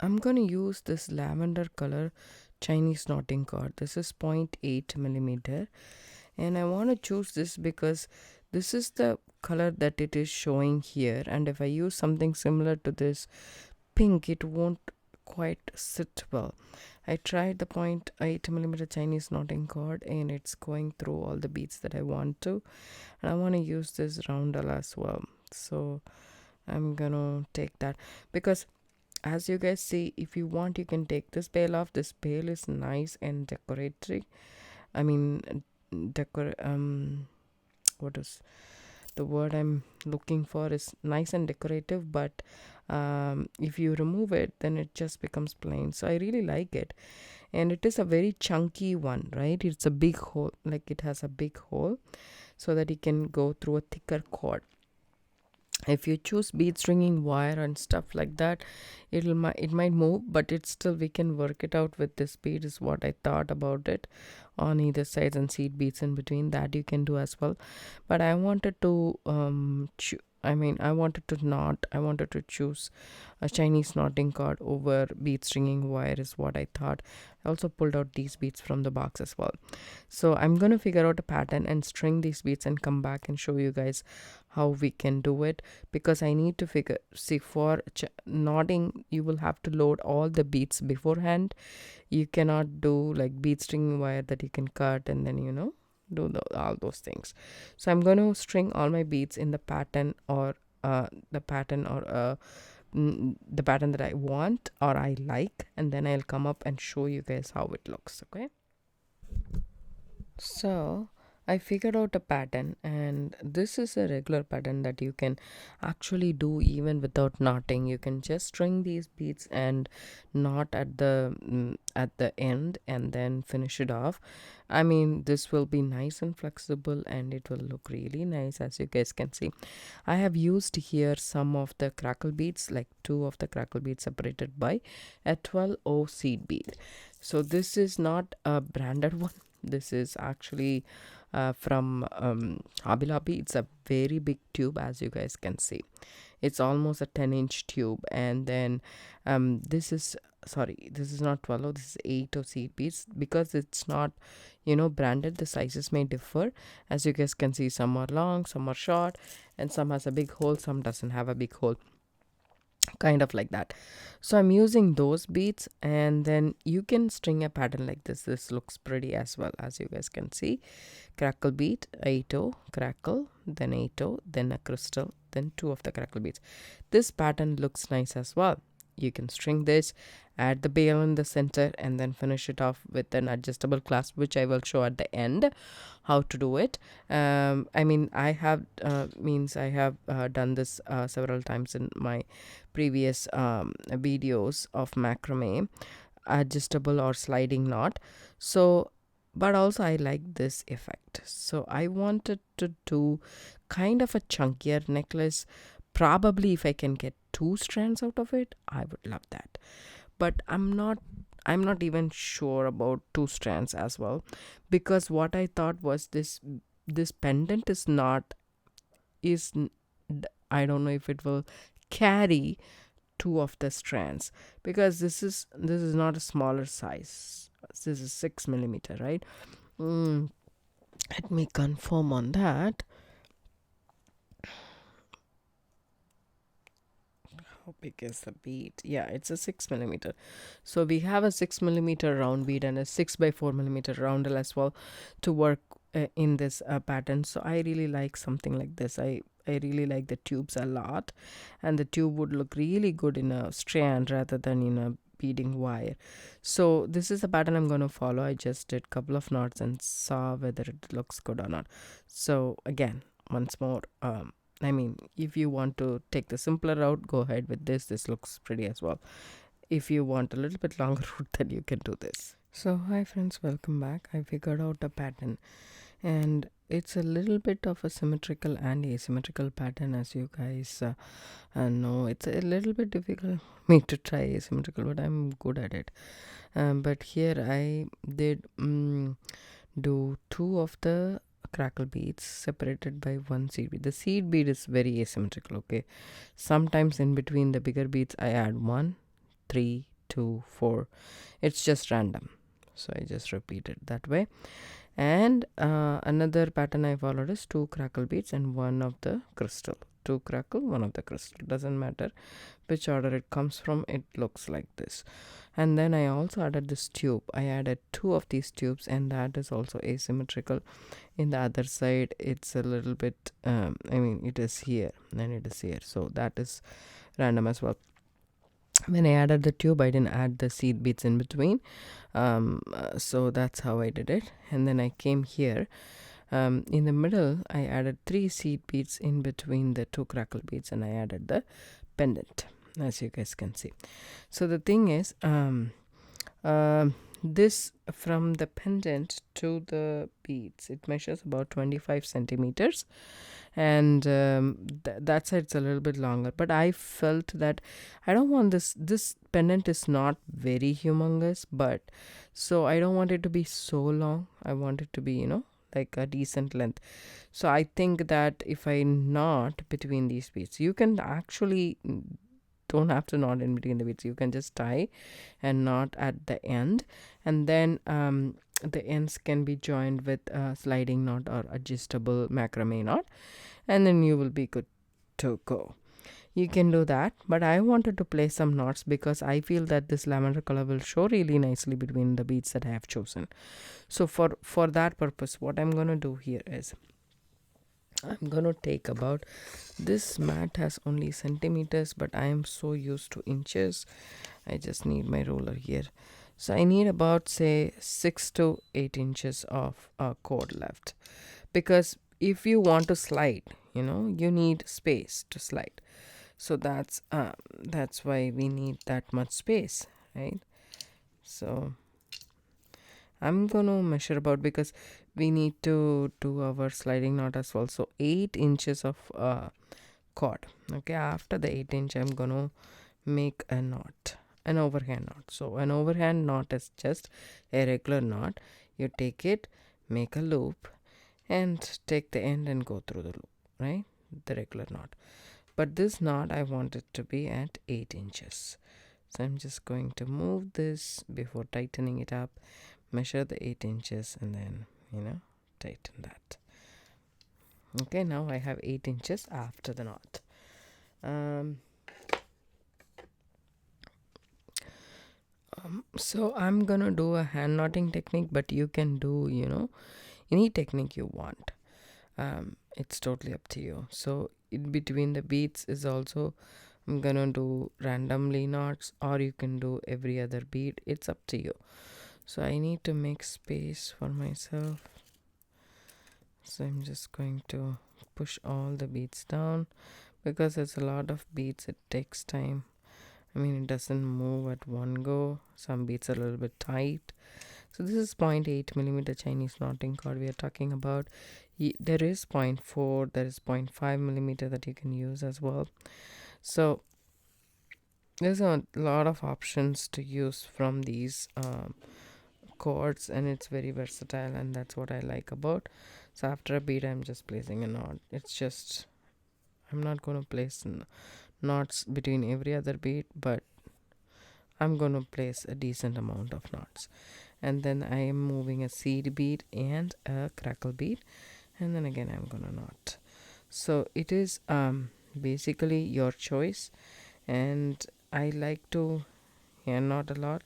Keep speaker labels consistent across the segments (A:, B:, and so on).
A: I'm gonna use this lavender color Chinese knotting cord. This is 0.8 millimeter, and I want to choose this because this is the color that it is showing here, and if I use something similar to this pink, it won't quite sit well. I tried the 0.8 millimeter Chinese knotting cord, and it's going through all the beads that I want to, and I want to use this roundel as well. So I'm gonna take that because, as you guys see, if you want, you can take this bail off. This bail is nice and decorative. I mean, what is the word I'm looking for? Is nice and decorative, but if you remove it, then it just becomes plain. So I really like it, and it is a very chunky one, right? It's a big hole, like it has a big hole, so that you can go through a thicker cord. If you choose bead stringing wire and stuff like that, it might move, but it's still, we can work it out with this bead, is what I thought about it, on either sides, and seed beads in between. That you can do as well. But I wanted to I wanted to choose a Chinese knotting cord over bead stringing wire, is what I thought. I also pulled out these beads from the box as well. So I'm going to figure out a pattern and string these beads and come back and show you guys how we can do it, because I need to see, for knotting you will have to load all the beads beforehand. You cannot do like bead stringing wire that you can cut and then do all those things. So I'm going to string all my beads in the pattern, or the pattern or the pattern that I want or I like, and then I'll come up and show you guys how it looks. Okay, so I figured out a pattern, and this is a regular pattern that you can actually do even without knotting. You can just string these beads and knot at the end, and then finish it off. I mean, this will be nice and flexible, and it will look really nice, as you guys can see. I have used here some of the crackle beads, like 2 of the crackle beads separated by a 12O seed bead. So this is not a branded one. This is actually from Hobby Lobby. It's a very big tube, as you guys can see. It's almost a 10-inch tube, and then this is not 12, this is 8 of seed beads, because it's not branded. The sizes may differ, as you guys can see. Some are long, some are short, and some has a big hole, some doesn't have a big hole, kind of like that. So I'm using those beads, and then you can string a pattern like this. This looks pretty as well, as you guys can see. Crackle bead, 8O crackle, then 8O, then a crystal, then 2 of the crackle beads. This pattern looks nice as well. You can string this, add the bail in the center, and then finish it off with an adjustable clasp, which I will show at the end how to do it. I mean, I have done this several times in my previous videos of macrame, adjustable or sliding knot. So, but also I like this effect, so I wanted to do kind of a chunkier necklace. Probably if I can get 2 strands out of it, I would love that, but I'm not even sure about 2 strands as well, because what I thought was this pendant is I don't know if it will carry 2 of the strands, because this is not a smaller size. This is 6 millimeter, right? Let me confirm on that. How big is the bead? Yeah, it's a 6 millimeter. So we have a 6 millimeter round bead and a 6 by 4 millimeter roundel as well to work in this pattern. So I really like something like this. I really like the tubes a lot, and the tube would look really good in a strand rather than in a beading wire. So this is the pattern I'm going to follow. I just did a couple of knots and saw whether it looks good or not. So again, once more, I mean, if you want to take the simpler route, go ahead with this. This looks pretty as well. If you want a little bit longer route, then you can do this. So hi friends, welcome back. I figured out a pattern, and it's a little bit of a symmetrical and asymmetrical pattern, as you guys know. It's a little bit difficult for me to try asymmetrical, but I'm good at it. But here I did do 2 of the crackle beads separated by 1 seed bead. The seed bead is very asymmetrical. Okay, sometimes in between the bigger beads I add 1, 3 2 4. It's just random, so I just repeat it that way. And another pattern I followed is 2 crackle beads and one of the crystal. 2 crackle, one of the crystal, doesn't matter which order it comes from, it looks like this. And then I also added this tube. I added 2 of these tubes, and that is also asymmetrical. In the other side it's a little bit it is here and it is here, so that is random as well. When I added the tube, I didn't add the seed beads in between, so that's how I did it. And then I came here, in the middle I added 3 seed beads in between the 2 crackle beads, and I added the pendant, as you guys can see. So the thing is, this, from the pendant to the beads, it measures about 25 centimeters, and that side's a little bit longer, but I felt that I don't want this pendant is not very humongous, but so I don't want it to be so long. I want it to be, like a decent length. So I think that if I knot between these beads, you can actually don't have to knot in between the beads, you can just tie and knot at the end, and then the ends can be joined with a sliding knot or adjustable macrame knot, and then you will be good to go. You can do that, but I wanted to place some knots because I feel that this lavender color will show really nicely between the beads that I have chosen. So for that purpose, what I'm going to do here is I'm going to take about, this mat has only centimeters, but I am so used to inches. I just need my ruler here. So I need about, say, 6 to 8 inches of cord left, because if you want to slide, you need space to slide. So that's why we need that much space, right? So I'm gonna measure about, because we need to do our sliding knot as well. So 8 inches of cord. Okay, after the 8 inch, I'm gonna make a knot, an overhand knot. So an overhand knot is just a regular knot. You take it, make a loop, and take the end and go through the loop, right? The regular knot. But this knot, I want it to be at 8 inches. So I'm just going to move this before tightening it up, measure the 8 inches, and then, tighten that. Okay, now I have 8 inches after the knot. So I'm gonna do a hand knotting technique, but you can do, any technique you want. It's totally up to you. So in between the beads is also, I'm gonna do randomly knots, or you can do every other bead. It's up to you. So I need to make space for myself. So I'm just going to push all the beads down, because it's a lot of beads, it takes time. It doesn't move at one go. Some beads are a little bit tight. So this is 0.8 millimeter Chinese knotting cord we are talking about. There is 0.4, there is 0.5 millimeter that you can use as well. So there's a lot of options to use from these cords, and it's very versatile, and that's what I like about. So after a bead, I'm just placing a knot. It's just, I'm not going to place knots between every other bead, but I'm going to place a decent amount of knots. And then I am moving a seed bead and a crackle bead, and then again I'm going to knot. So it is basically your choice, and I like to hand knot a lot,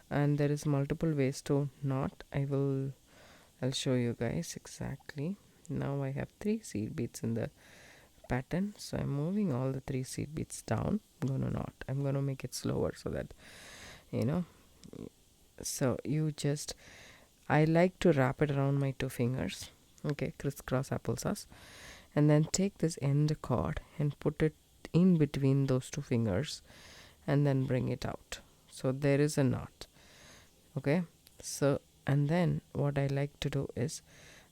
A: and there is multiple ways to knot. I'll show you guys exactly. Now I have 3 seed beads in the pattern, so I'm moving all the 3 seed beads down. I'm gonna knot. I'm gonna make it slower so that so I like to wrap it around my 2 fingers. Okay, crisscross applesauce, and then take this end cord and put it in between those 2 fingers, and then bring it out. So there is a knot. Okay, so, and then what I like to do is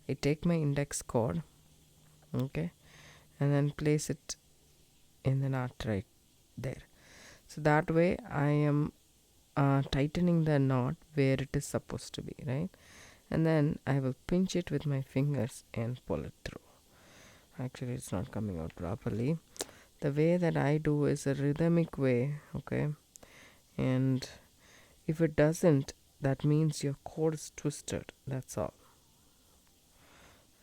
A: I take my index cord, okay, and then place it in the knot right there. So that way I am tightening the knot where it is supposed to be, right? And then I will pinch it with my fingers and pull it through. Actually, it's not coming out properly. The way that I do is a rhythmic way, okay? And if it doesn't, that means your cord is twisted. That's all.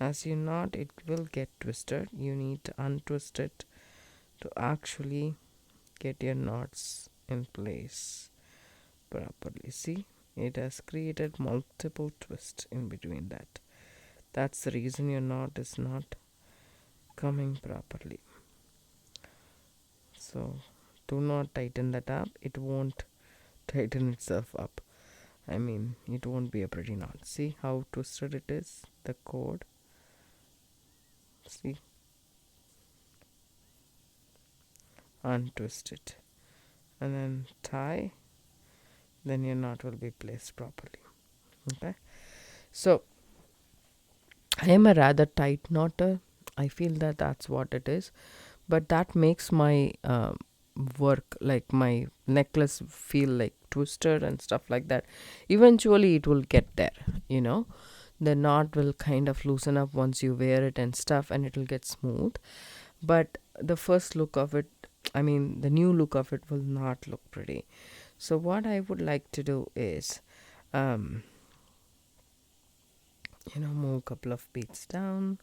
A: As you knot, it will get twisted. You need to untwist it to actually get your knots in place properly. See, it has created multiple twists in between that. That's the reason your knot is not coming properly. So do not tighten that up. It won't tighten itself up. I mean, it won't be a pretty knot. See how twisted it is, the cord. See, untwist it and then tie, then your knot will be placed properly. Okay, so I am a rather tight knotter. I feel that that's what it is, but that makes my work, like my necklace, feel like twisted and stuff like that. Eventually it will get there, you know. The knot will kind of loosen up once you wear it and stuff, and it will get smooth. But the first look of it, I mean the new look of it, will not look pretty. So what I would like to do is um move a couple of beads down.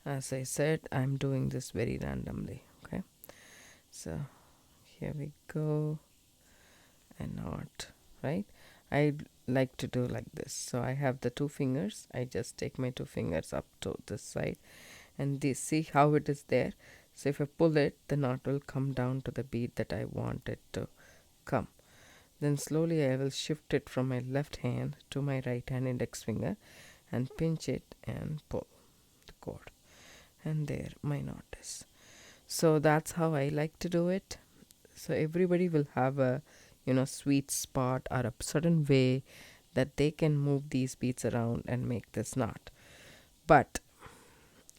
A: As I said, I'm doing this very randomly. Okay, so here we go. And knot, right? I like to do like this. So I have the two fingers. I just take my two fingers up to this side, and this, see how it is there. So if I pull it, the knot will come down to the bead that I want it to come. Then slowly I will shift it from my left hand to my right hand index finger and pinch it and pull the cord. And there my knot is. So that's how I like to do it. So everybody will have a sweet spot or a certain way that they can move these beads around and make this knot. But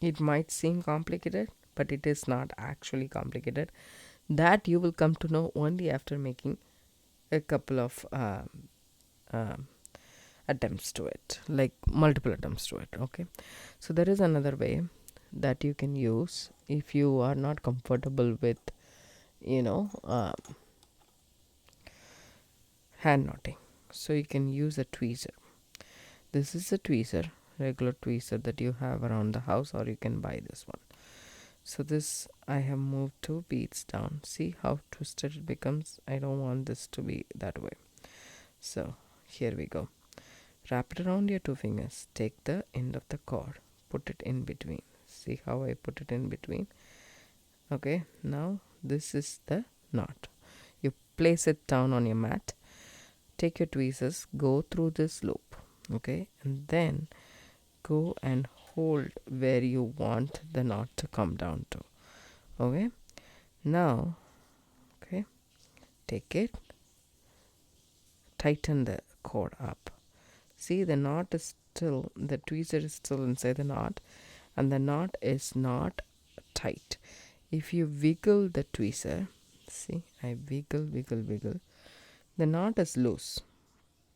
A: it might seem complicated, but it is not actually complicated. That you will come to know only after making a couple of um, attempts to it, like multiple attempts to it. Okay, so there is another way that you can use if you are not comfortable with hand knotting. So you can use a tweezer. This is a tweezer, regular tweezer that you have around the house, or you can buy this one. So this, I have moved two beads down. See how twisted it becomes? I don't want this to be that way. So here we go. Wrap it around your two fingers. Take the end of the cord, put it in between. See how I put it in between? Okay, now this is the knot. You place it down on your mat. Take your tweezers, go through this loop, okay, and then go and hold where you want the knot to come down to. Okay, now, okay, take it, tighten the cord up. See, the knot is still, the tweezer is still inside the knot, and the knot is not tight. If you wiggle the tweezer, see, I wiggle, the knot is loose,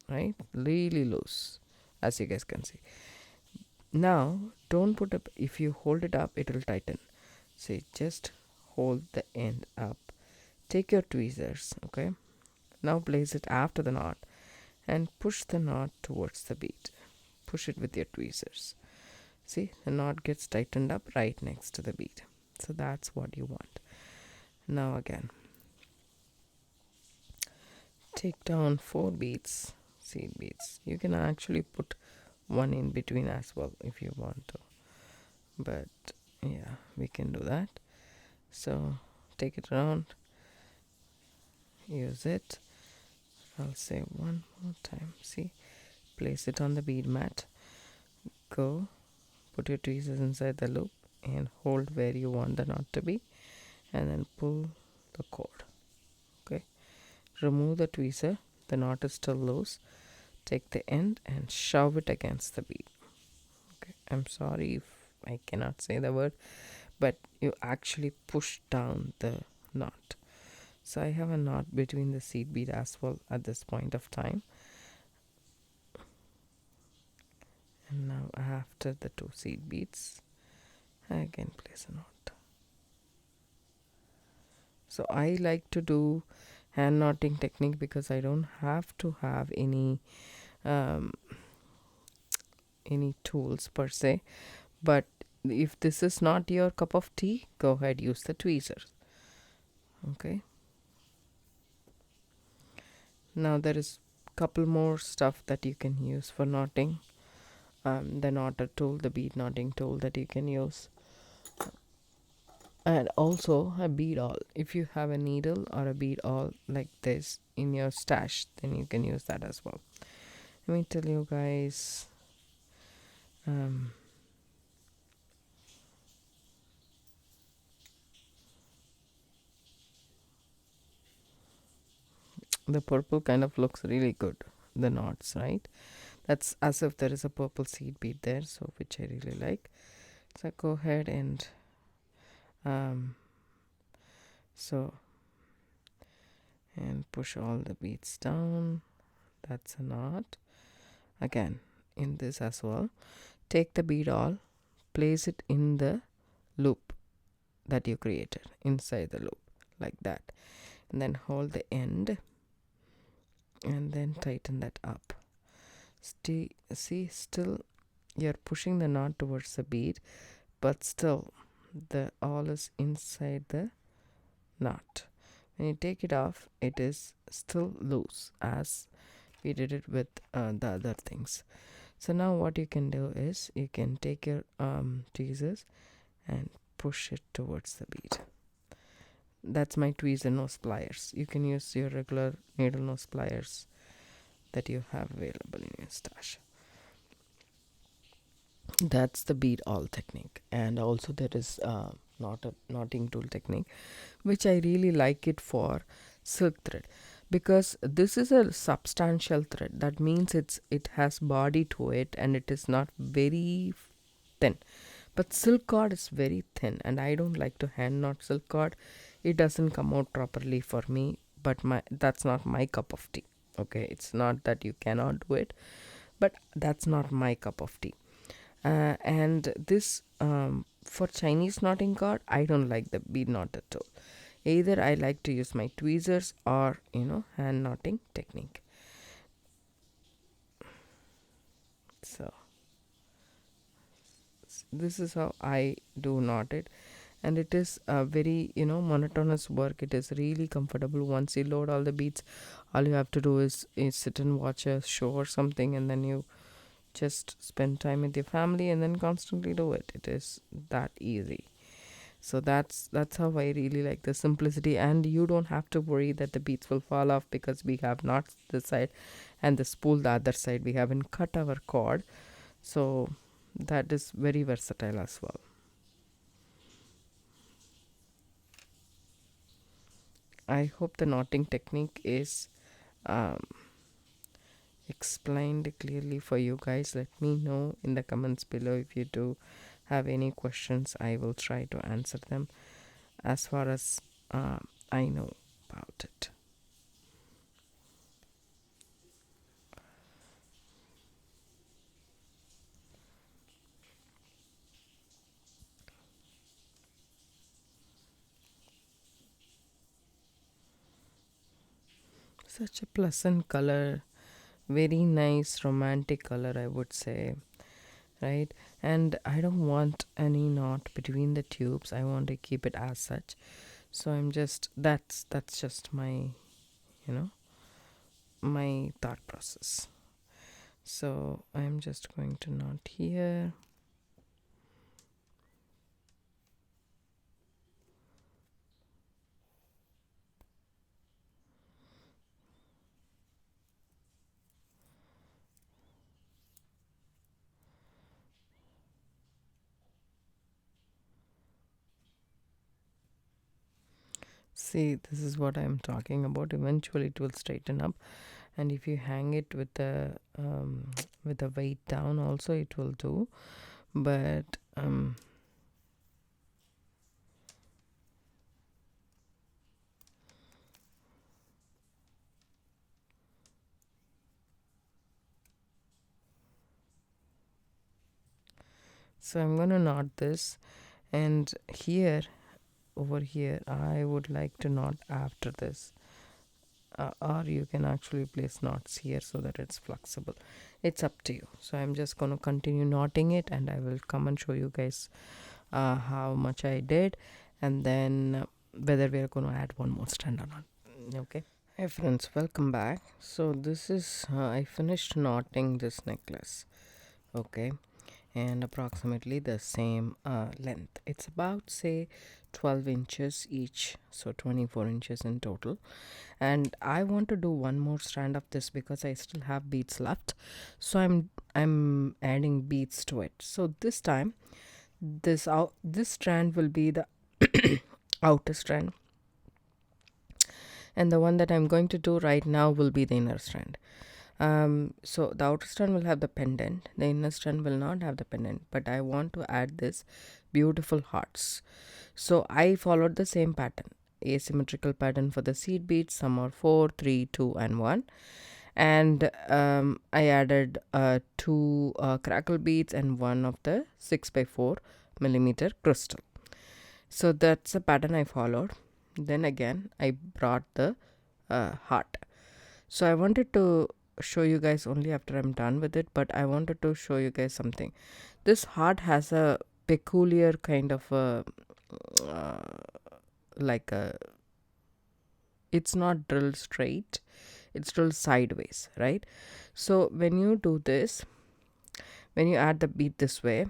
A: right? Really loose, as you guys can see. Now don't put up, if you hold it up it will tighten. See, just hold the end up. Take your tweezers, okay, now place it after the knot and push the knot towards the bead. Push it with your tweezers. See, the knot gets tightened up right next to the bead. So that's what you want. Now again, take down 4 beads, seed beads. You can actually put one in between as well if you want to, but yeah, we can do that. So take it around, use it. I'll say one more time. See, place it on the bead mat, go put your tweezers inside the loop and hold where you want the knot to be, and then pull the cord. Okay, remove the tweezer, the knot is still loose. Take the end and shove it against the bead. Okay, I'm sorry if I cannot say the word, but you actually push down the knot. So I have a knot between the seed bead as well at this point of time. And now after the 2 seed beads, I again place a knot. So I like to do hand knotting technique because I don't have to have um, any tools per se. But if this is not your cup of tea, go ahead, use the tweezers. Okay. Now there is couple more stuff that you can use for knotting. The knotter tool, the bead knotting tool that you can use, and also a bead awl. If you have a needle or a bead awl like this in your stash, then you can use that as well. Let me tell you guys, the purple kind of looks really good, the knots, right? That's as if there is a purple seed bead there, so which I really like. So go ahead and so and push all the beads down. That's a knot. Again, in this as well, take the bead awl, place it in the loop that you created inside the loop, like that, and then hold the end and then tighten that up. See, still you're pushing the knot towards the bead, but still the awl is inside the knot. When you take it off, it is still loose as we did it with the other things. So now what you can do is you can take your tweezers and push it towards the bead. That's my tweezer nose pliers. You can use your regular needle nose pliers that you have available in your stash. That's the bead awl technique. And also there is knotting tool technique, which I really like it for silk thread, because this is a substantial thread. That means it has body to it and it is not very thin. But silk cord is very thin and I don't like to hand knot silk cord. It doesn't come out properly for me, but that's not my cup of tea. Okay, it's not that you cannot do it, but that's not my cup of tea. And this for Chinese knotting cord, I don't like the bead knot at all. Either I like to use my tweezers or hand knotting technique. So this is how I do knot it, and it is a very monotonous work. It is really comfortable. Once you load all the beads, all you have to do is sit and watch a show or something, and then you just spend time with your family and then constantly do it. It is that easy. So that's how I really like the simplicity, and you don't have to worry that the beads will fall off because we have knots this side and the spool the other side. We haven't cut our cord, so that is very versatile as well. I hope the knotting technique is explained clearly for you guys. Let me know in the comments below if you do have any questions. I will try to answer them as far as I know about it. Such a pleasant color, very nice romantic color, I would say, right? And I don't want any knot between the tubes. I want to keep it as such. So I'm just that's just my my thought process. So I'm just going to knot here. See, this is what I'm talking about. Eventually it will straighten up, and if you hang it with the weight down also, it will do. But so I'm gonna knot this, and here over here I would like to knot after this. or you can actually place knots here so that it's flexible. It's up to you. So I'm just going to continue knotting it, and I will come and show you guys how much I did, and then whether we're going to add one more strand or not. Okay. Hey friends, welcome back. So this is I finished knotting this necklace. Okay, and approximately the same length. It's about, say, 12 inches each, so 24 inches in total. And I want to do one more strand of this because I still have beads left, so I'm adding beads to it. So this time this strand will be the outer strand, and the one that I'm going to do right now will be the inner strand. So the outer strand will have the pendant, the inner strand will not have the pendant, but I want to add this beautiful hearts. So I followed the same pattern, asymmetrical pattern for the seed beads. Some are 4, 3, 2 and 1, and I added 2 crackle beads and one of the 6x4 millimeter crystal. So that's the pattern I followed. Then again I brought the heart. So I wanted to show you guys only after I'm done with it, but I wanted to show you guys something. This heart has a peculiar kind of a like a, it's not drilled straight, it's drilled sideways, right? So when you do this, when you add the bead this way,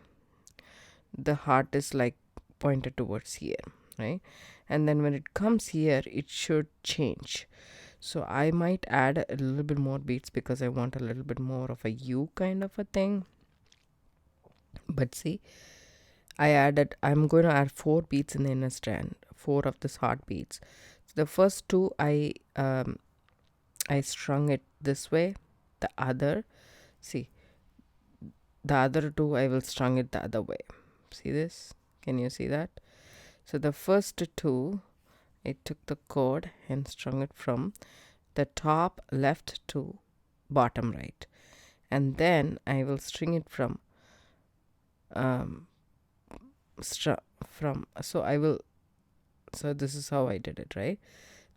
A: the heart is like pointed towards here, right? And then when it comes here, it should change. So I might add a little bit more beads because I want a little bit more of a U kind of a thing. But see, I'm going to add 4 beads in the inner strand, 4 of this heart beads. So the first 2 I strung it this way. The other, see, the other 2 I will strung it the other way. See this? Can you see that? So the first 2, I took the cord and strung it from the top left to bottom right, and then I will string it from so this is how I did it, right?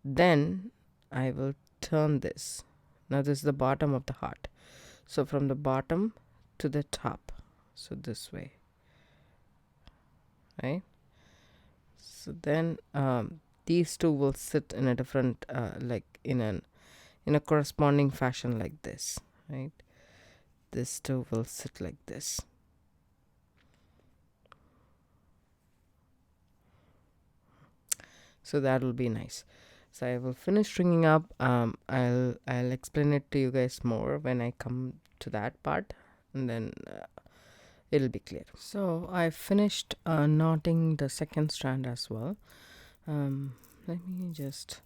A: Then I will turn this. Now this is the bottom of the heart, so from the bottom to the top, so this way, right? So then these 2 will sit in a different like in a corresponding fashion like this, right? This 2 will sit like this. So that will be nice. So I will finish stringing up. I'll explain it to you guys more when I come to that part, and then it'll be clear. So I finished knotting the second strand as well. Let me just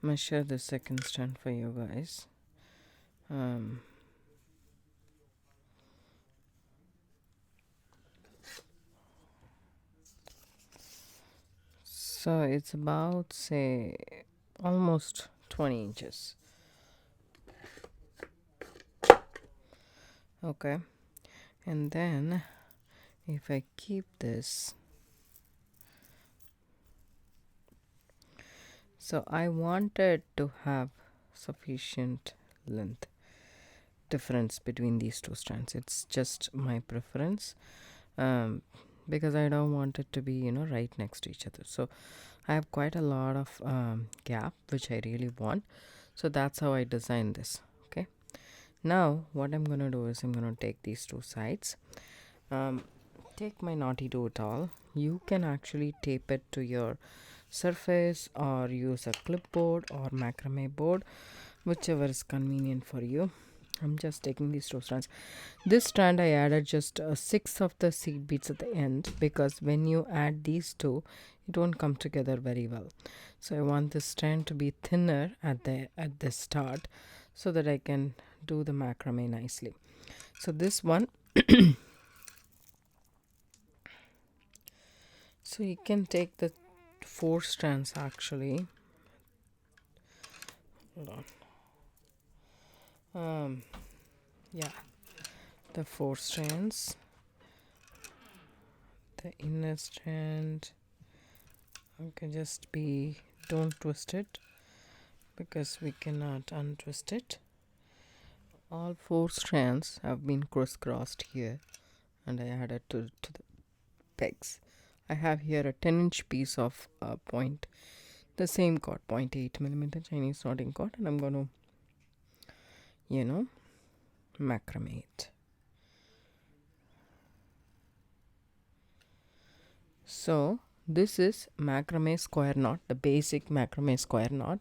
A: measure the second strand for you guys. So it's about, say, almost 20 inches. Okay, and then if I keep this, so I wanted to have sufficient length difference between these 2 strands. It's just my preference, because I don't want it to be, right next to each other. So I have quite a lot of gap, which I really want. So that's how I designed this. Okay, now what I'm gonna do is I'm gonna take these 2 sides, take my knotty do it all. You can actually tape it to your surface or use a clipboard or macrame board, whichever is convenient for you. I'm just taking these 2 strands. This strand I added just 6 of the seed beads at the end, because when you add these 2, it won't come together very well. So I want this strand to be thinner at the start, so that I can do the macrame nicely. So this one so you can take the 4 strands actually. Hold on. Yeah, the 4 strands, the inner strand, okay, just don't twist it, because we cannot untwist it. All 4 strands have been crisscrossed here, and I added to the pegs. I have here a 10-inch piece of point, the same cord, 0.8 mm Chinese knotting cord, and I'm going to, macrame it. So this is macrame square knot, the basic macrame square knot.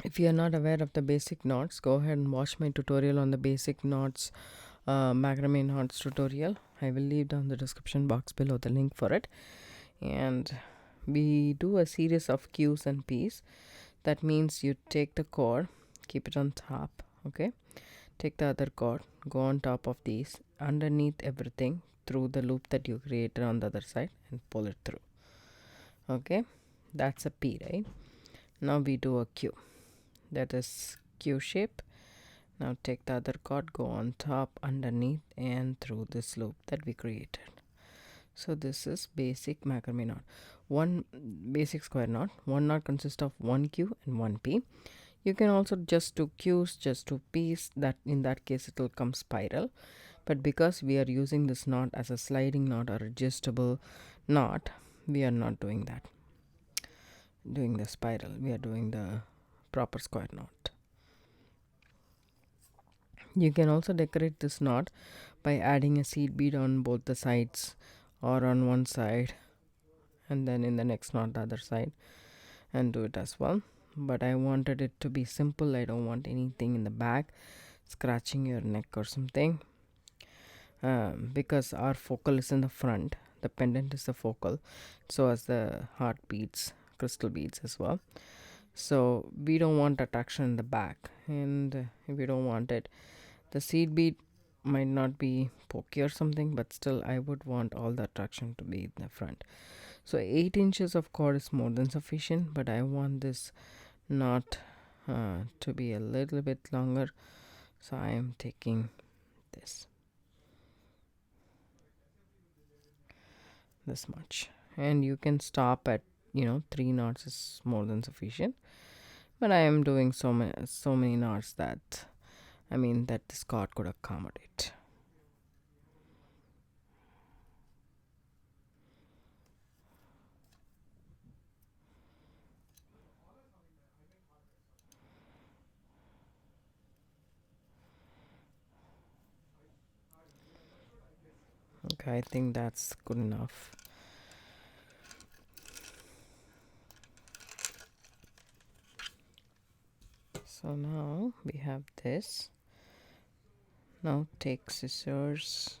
A: If you are not aware of the basic knots, go ahead and watch my tutorial on the basic knots, macrame knots tutorial. I will leave down the description box below the link for it. And we do a series of Q's and P's. That means you take the cord, keep it on top, okay? Take the other cord, go on top of these, underneath everything through the loop that you created on the other side, and pull it through. Okay, that's a P, right? Now we do a Q. That is Q shape. Now take the other cord, go on top, underneath, and through this loop that we created. So this is basic macrame knot. One basic square knot. One knot consists of 1 Q and 1 P. You can also just do Q's, just do P's. That in that case it will come spiral. But because we are using this knot as a sliding knot or adjustable knot, we are not doing that. Doing the spiral, we are doing the proper square knot. You can also decorate this knot by adding a seed bead on both the sides, or on one side and then in the next knot the other side, and do it as well. But I wanted it to be simple. I don't want anything in the back scratching your neck or something, because our focal is in the front, the pendant is the focal, so as the heart beads, crystal beads as well. So we don't want attraction in the back, and if we don't want it, the seed bead might not be pokey or something, but still I would want all the attraction to be in the front. So 8 inches of cord is more than sufficient, but I want this knot to be a little bit longer, so I am taking this much, and you can stop at 3 knots is more than sufficient, but I am doing so many knots that that this cord could accommodate. Okay, I think that's good enough. So now we have this. Now take scissors,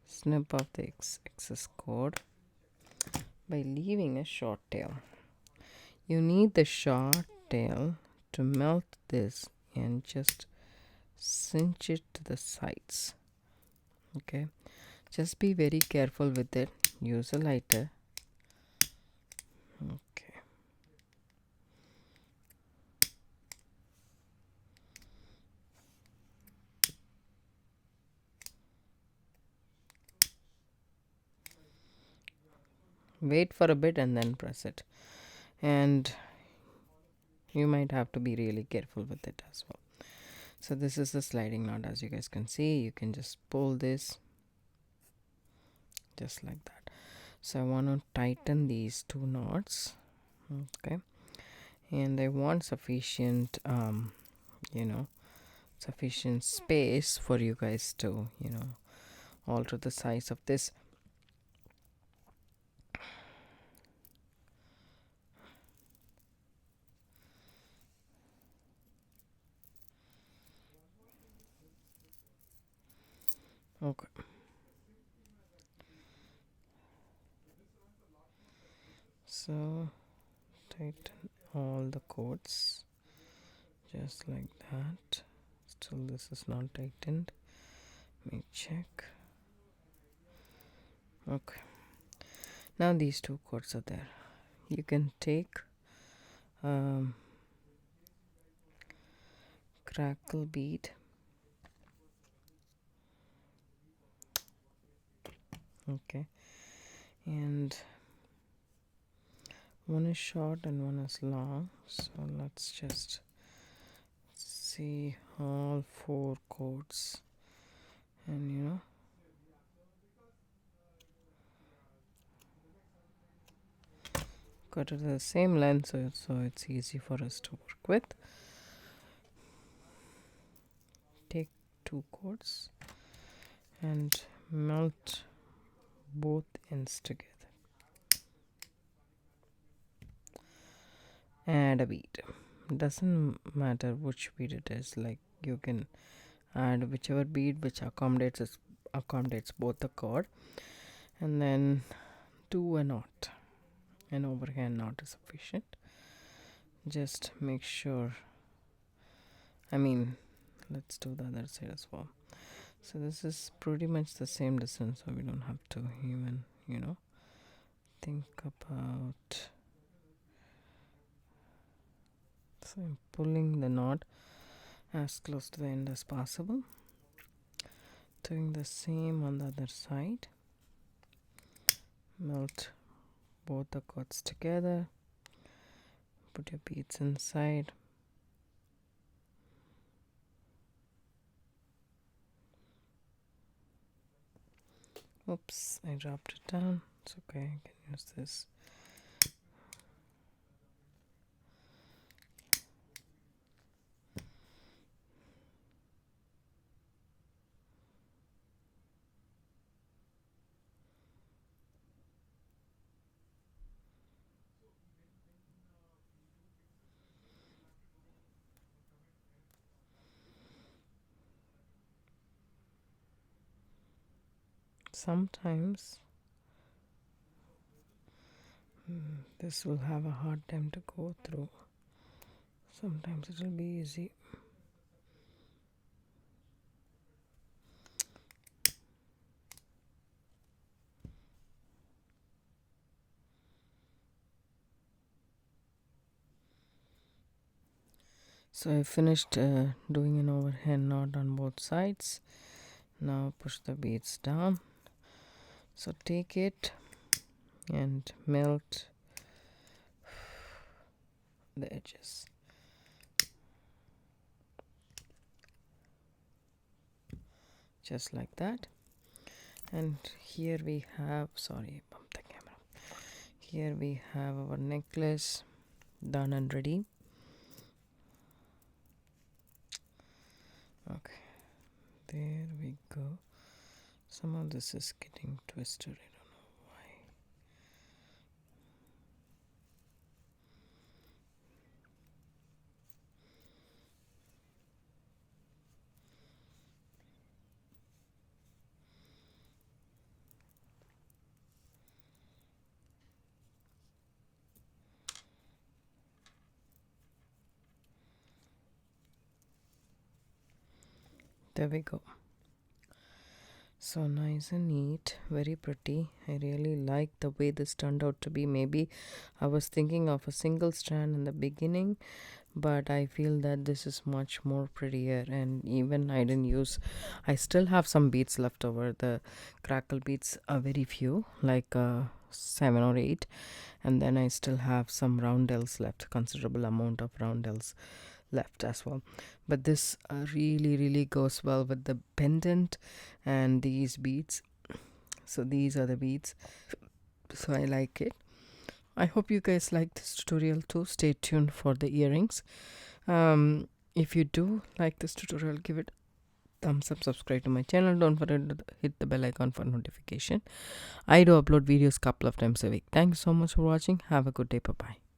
A: snip off the excess cord by leaving a short tail. You need the short tail to melt this and just cinch it to the sides. Okay, just be very careful with it. Use a lighter. Okay, wait for a bit and then press it, and you might have to be really careful with it as well. So this is the sliding knot. As you guys can see, you can just pull this just like that. So I want to tighten these 2 knots. Okay, and I want sufficient sufficient space for you guys to alter the size of this. Okay, so tighten all the cords just like that. Still this is not tightened. Let me check. Okay, now these 2 cords are there. You can take crackle bead, okay, and One is short and one is long, so let's just see all 4 chords, and got it the same length, so it's easy for us to work with. Take 2 chords and melt both ends together. Add a bead. Doesn't matter which bead it is, like you can add whichever bead which accommodates both the chord, and then do a knot. An overhand knot is sufficient. Just make sure, let's do the other side as well. So this is pretty much the same distance, so we don't have to even think about. So I'm pulling the knot as close to the end as possible, doing the same on the other side. Melt both the cords together, put your beads inside. Oops, I dropped it down. It's okay, I can use this. Sometimes this will have a hard time to go through. Sometimes it will be easy. So I finished doing an overhand knot on both sides. Now push the beads down. So take it and melt the edges. Just like that. And here we have, sorry, I bumped the camera. Here we have our necklace done and ready. Okay, there we go. Some of this is getting twisted, I don't know why. There we go. So nice and neat, very pretty. I really like the way this turned out to be. Maybe I was thinking of a single strand in the beginning, but I feel that this is much more prettier. And even I still have some beads left over. The crackle beads are very few, like 7 or 8, and then I still have some roundels left, considerable amount of roundels left as well. But this really goes well with the pendant and these beads. So these are the beads, so I like it. I hope you guys like this tutorial too. Stay tuned for the earrings. If you do like this tutorial, give it thumbs up, subscribe to my channel. Don't forget to hit the bell icon for notification. I do upload videos couple of times a week. Thank you so much for watching. Have a good day. Bye bye.